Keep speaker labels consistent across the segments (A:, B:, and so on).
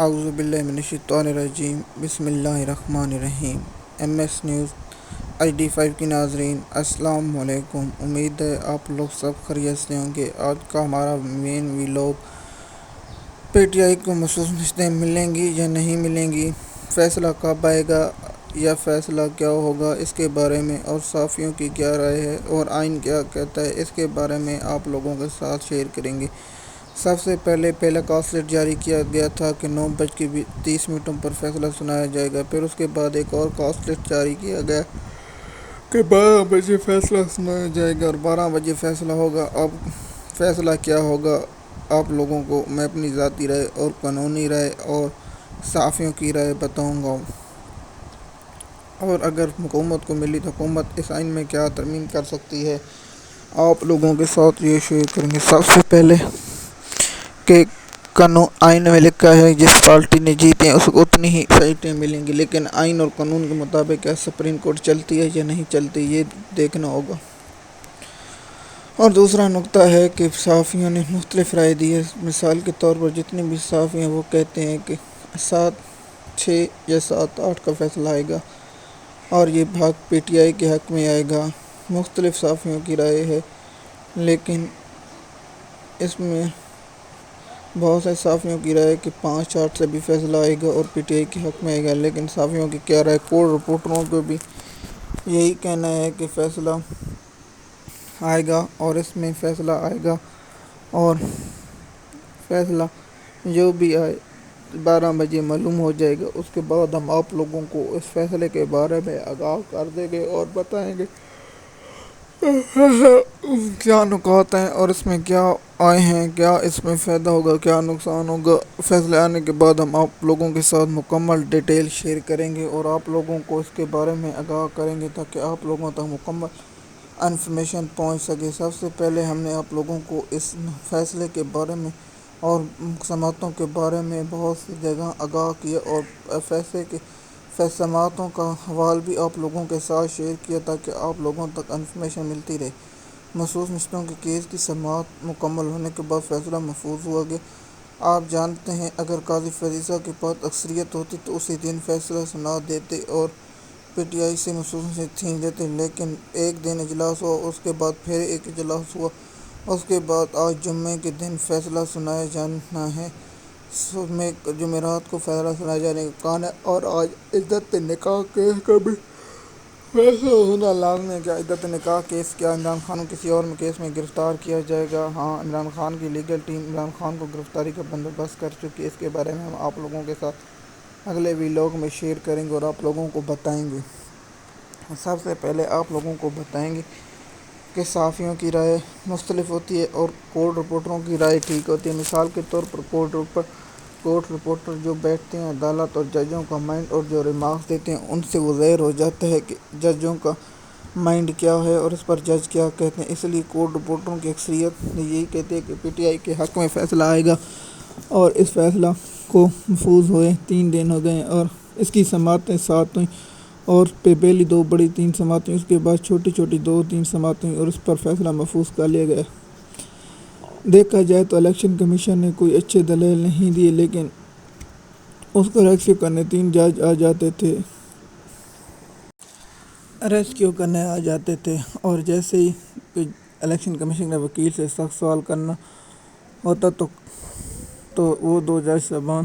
A: اعوذ باللہ من الشیطان الرجیم بسم اللہ الرحمن الرحیم۔ ایم ایس نیوز HD5 کی ناظرین السلام علیکم۔ امید ہے آپ لوگ سب خیریت سے ہوں گے۔ آج کا ہمارا مین ویلاگ PTI کو مخصوص نشستیں ملیں گی یا نہیں ملیں گی، فیصلہ کب آئے گا یا فیصلہ کیا ہوگا اس کے بارے میں، اور صحافیوں کی کیا رائے ہے اور آئین کیا کہتا ہے اس کے بارے میں آپ لوگوں کے ساتھ شیئر کریں گے۔ سب سے پہلا کاسلیٹ جاری کیا گیا تھا کہ 9:30 پر فیصلہ سنایا جائے گا، پھر اس کے بعد ایک اور کاسلیٹ جاری کیا گیا کہ 12 بجے فیصلہ سنایا جائے گا اور 12 بجے فیصلہ ہوگا۔ اب فیصلہ کیا ہوگا آپ لوگوں کو میں اپنی ذاتی رائے اور قانونی رائے اور صحافیوں کی رائے بتاؤں گا، اور اگر حکومت کو ملی تو حکومت اس آئین میں کیا ترمیم کر سکتی ہے، آپ لوگوں کے ساتھ یہ شیئر کریں گے۔ سب سے پہلے کہ قانون آئین میں لکھا ہے جس پارٹی نے جیتے ہیں اس کو اتنی ہی سیٹیں ملیں گی، لیکن آئین اور قانون کے مطابق کیا سپریم کورٹ چلتی ہے یا نہیں چلتی یہ دیکھنا ہوگا۔ اور دوسرا نکتہ ہے کہ صحافیوں نے مختلف رائے دی ہے۔ مثال کے طور پر جتنے بھی صحافی ہیں وہ کہتے ہیں کہ 7-6 یا 7-8 کا فیصلہ آئے گا اور یہ بھاگ PTI کے حق میں آئے گا۔ مختلف صحافیوں کی رائے ہے، لیکن اس میں بہت سے صحافیوں کی رائے ہے کہ 5-8 سے بھی فیصلہ آئے گا اور PTI کے حق میں آئے گا، لیکن صحافیوں کی کیا رائے، کورٹ رپورٹروں کو بھی یہی کہنا ہے کہ فیصلہ آئے گا اور اس میں فیصلہ آئے گا، اور فیصلہ جو بھی آئے 12 بجے معلوم ہو جائے گا۔ اس کے بعد ہم آپ لوگوں کو اس فیصلے کے بارے میں آگاہ کر دیں گے اور بتائیں گے کیا نکات ہیں اور اس میں کیا آئے ہیں، کیا اس میں فائدہ ہوگا، کیا نقصان ہوگا۔ فیصلے آنے کے بعد ہم آپ لوگوں کے ساتھ مکمل ڈیٹیل شیئر کریں گے اور آپ لوگوں کو اس کے بارے میں آگاہ کریں گے تاکہ آپ لوگوں تک مکمل انفارمیشن پہنچ سکے۔ سب سے پہلے ہم نے آپ لوگوں کو اس فیصلے کے بارے میں اور سماعتوں کے بارے میں بہت سی جگہ آگاہ کیا اور فیصلے کے سماعتوں کا حوالہ بھی آپ لوگوں کے ساتھ شیئر کیا تاکہ آپ لوگوں تک انفارمیشن ملتی رہے۔ مخصوص نشستوں کے کیس کی سماعت مکمل ہونے کے بعد فیصلہ محفوظ ہوا گیا۔ آپ جانتے ہیں اگر قاضی فیصلہ کے پاس اکثریت ہوتی تو اسی دن فیصلہ سنا دیتے اور PTI سے مخصوص نشست چھین لیتے، لیکن ایک دن اجلاس ہوا، اس کے بعد پھر ایک اجلاس ہوا، اس کے بعد آج جمعے کے دن فیصلہ سنایا جانا ہے۔ جمعرات کو فیصلہ سنائے جانے کا امکان ہے، اور آج عدت نکاح کیس کا بھی فیصلہ ہونا لازمی ہے۔ کیا عدت نکاح کیس، کیا عمران خان کو کسی اور کیس میں گرفتار کیا جائے گا؟ ہاں، عمران خان کی لیگل ٹیم عمران خان کو گرفتاری کا بندوبست کر چکی ہے۔ اس کے بارے میں ہم آپ لوگوں کے ساتھ اگلے ویلاگ میں شیئر کریں گے اور آپ لوگوں کو بتائیں گے۔ سب سے پہلے آپ لوگوں کو بتائیں گے کہ صحافیوں کی رائے مختلف ہوتی ہے اور کورٹ رپورٹروں کی رائے ٹھیک ہوتی ہے۔ مثال کے طور پر کورٹ رپورٹر جو بیٹھتے ہیں عدالت اور ججوں کا مائنڈ اور جو ریمارکس دیتے ہیں ان سے وہ ظاہر ہو جاتا ہے کہ ججوں کا مائنڈ کیا ہے اور اس پر جج کیا کہتے ہیں۔ اس لیے کورٹ رپورٹروں کی اکثریت یہی کہتی ہے کہ PTI کے حق میں فیصلہ آئے گا، اور اس فیصلہ کو محفوظ ہوئے 3 دن ہو گئے اور اس کی سماعتیں 7 ہوئیں، اور پہلی 2 بڑی 3 سماعتیں، اس کے بعد چھوٹی 2-3 سماعتیں، اور اس پر فیصلہ محفوظ کر لیا گیا۔ دیکھا جائے تو الیکشن کمیشن نے کوئی اچھے دلائل نہیں دیے، لیکن اس کو ریسکیو کرنے 3 جج آ جاتے تھے اور جیسے ہی الیکشن کمیشن کے وکیل سے سخت سوال کرنا ہوتا تو وہ 2 جج صاحبان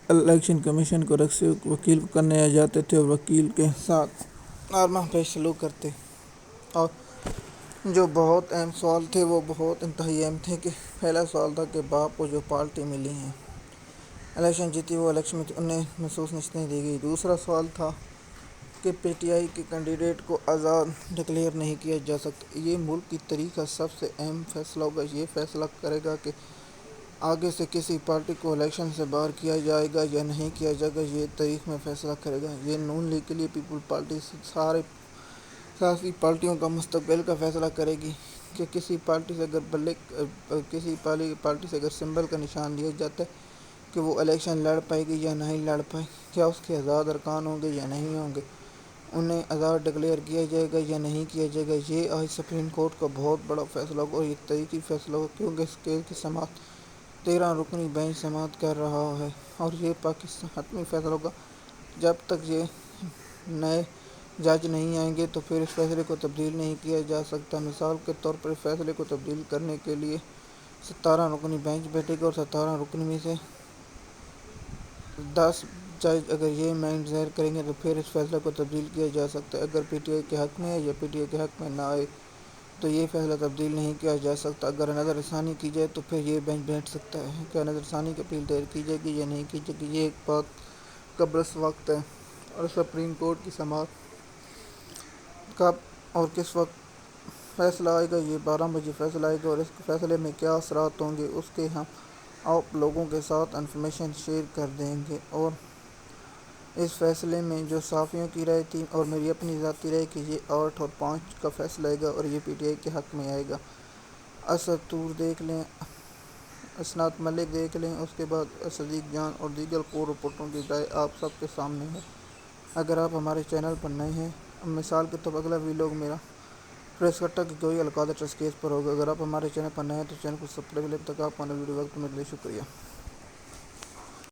A: الیکشن کمیشن کو ریسکیو وکیل کو کرنے آ جاتے تھے اور وکیل کے ساتھ نارمل پیش سلوک کرتے، اور جو بہت اہم سوال تھے وہ بہت انتہائی اہم تھے۔ کہ پہلا سوال تھا کہ باپ کو جو پارٹی ملی ہے، الیکشن جیتی، وہ الیکشن میں انہیں مخصوص نشستیں دی گئی۔ دوسرا سوال تھا کہ PTI کے کینڈیڈیٹ کو آزاد ڈکلیئر نہیں کیا جا سکتا۔ یہ ملک کی تاریخ کا سب سے اہم فیصلہ ہوگا۔ یہ فیصلہ کرے گا کہ آگے سے کسی پارٹی کو الیکشن سے باہر کیا جائے گا یا نہیں کیا جائے گا، یہ تاریخ میں فیصلہ کرے گا۔ یہ نون لیگ کے لیے پیپل پارٹی سارے سیاسی پارٹیوں کا مستقبل کا فیصلہ کرے گی کہ کسی پارٹی سے اگر سمبل کا نشان دیا جاتا ہے کہ وہ الیکشن لڑ پائے گی یا نہیں لڑ پائے، کیا اس کے آزاد ارکان ہوں گے یا نہیں ہوں گے، انہیں آزاد ڈکلیئر کیا جائے گا یا نہیں کیا جائے گا۔ یہ آج سپریم کورٹ کا بہت بڑا فیصلہ ہوگا اور یہ تاریخی فیصلہ ہوگا، کیونکہ اس کیس کی سماعت 13 رکنی بینچ سماعت کر رہا ہے اور یہ پاکستان حتمی فیصلہ ہوگا۔ جب تک یہ نئے جج نہیں آئیں گے تو پھر اس فیصلے کو تبدیل نہیں کیا جا سکتا۔ مثال کے طور پر اس فیصلے کو تبدیل کرنے کے لیے 17 رکنی بینچ بیٹھے گی اور 17 رکنی میں سے 10 جج اگر یہ مینڈ ظاہر کریں گے تو پھر اس فیصلے کو تبدیل کیا جا سکتا ہے۔ اگر پی ٹی آئی کے حق میں ہے یا پی ٹی آئی کے حق میں نہ آئے تو یہ فیصلہ تبدیل نہیں کیا جا سکتا۔ اگر نظر ثانی کی جائے تو پھر یہ بینچ بیٹھ سکتا ہے۔ کیا نظر ثانی کی اپیل دائر کی جائے گی یا نہیں کی جائے گی، یہ ایک بات کا برس وقت ہے، اور سپریم کورٹ کی سماعت کب اور کس وقت فیصلہ آئے گا، یہ 12 بجے فیصلہ آئے گا، اور اس فیصلے میں کیا اثرات ہوں گے اس کے ہم آپ لوگوں کے ساتھ انفارمیشن شیئر کر دیں گے۔ اور اس فیصلے میں جو صحافیوں کی رائے تھی اور میری اپنی ذاتی رائے کہ یہ 8 اور 5 کا فیصلہ آئے گا اور یہ پی ٹی آئی کے حق میں آئے گا۔ اسد طور دیکھ لیں، اسناد ملک دیکھ لیں، اس کے بعد صدیق جان اور دیگر کور رپورٹروں کی رائے آپ سب کے سامنے ہے۔ اگر آپ ہمارے چینل پر نئے ہیں، مثال کے طور پر اگلا ویلاگ میرا پریس کٹا کہ کوئی القادہ ٹرسٹ کیس پر ہوگا۔ اگر آپ ہمارے چینل پر نئے ہیں تو چینل کو سبسکرائب کریں تاکہ آپ کو ہمارے ویڈیو وقت ملے۔ شکریہ۔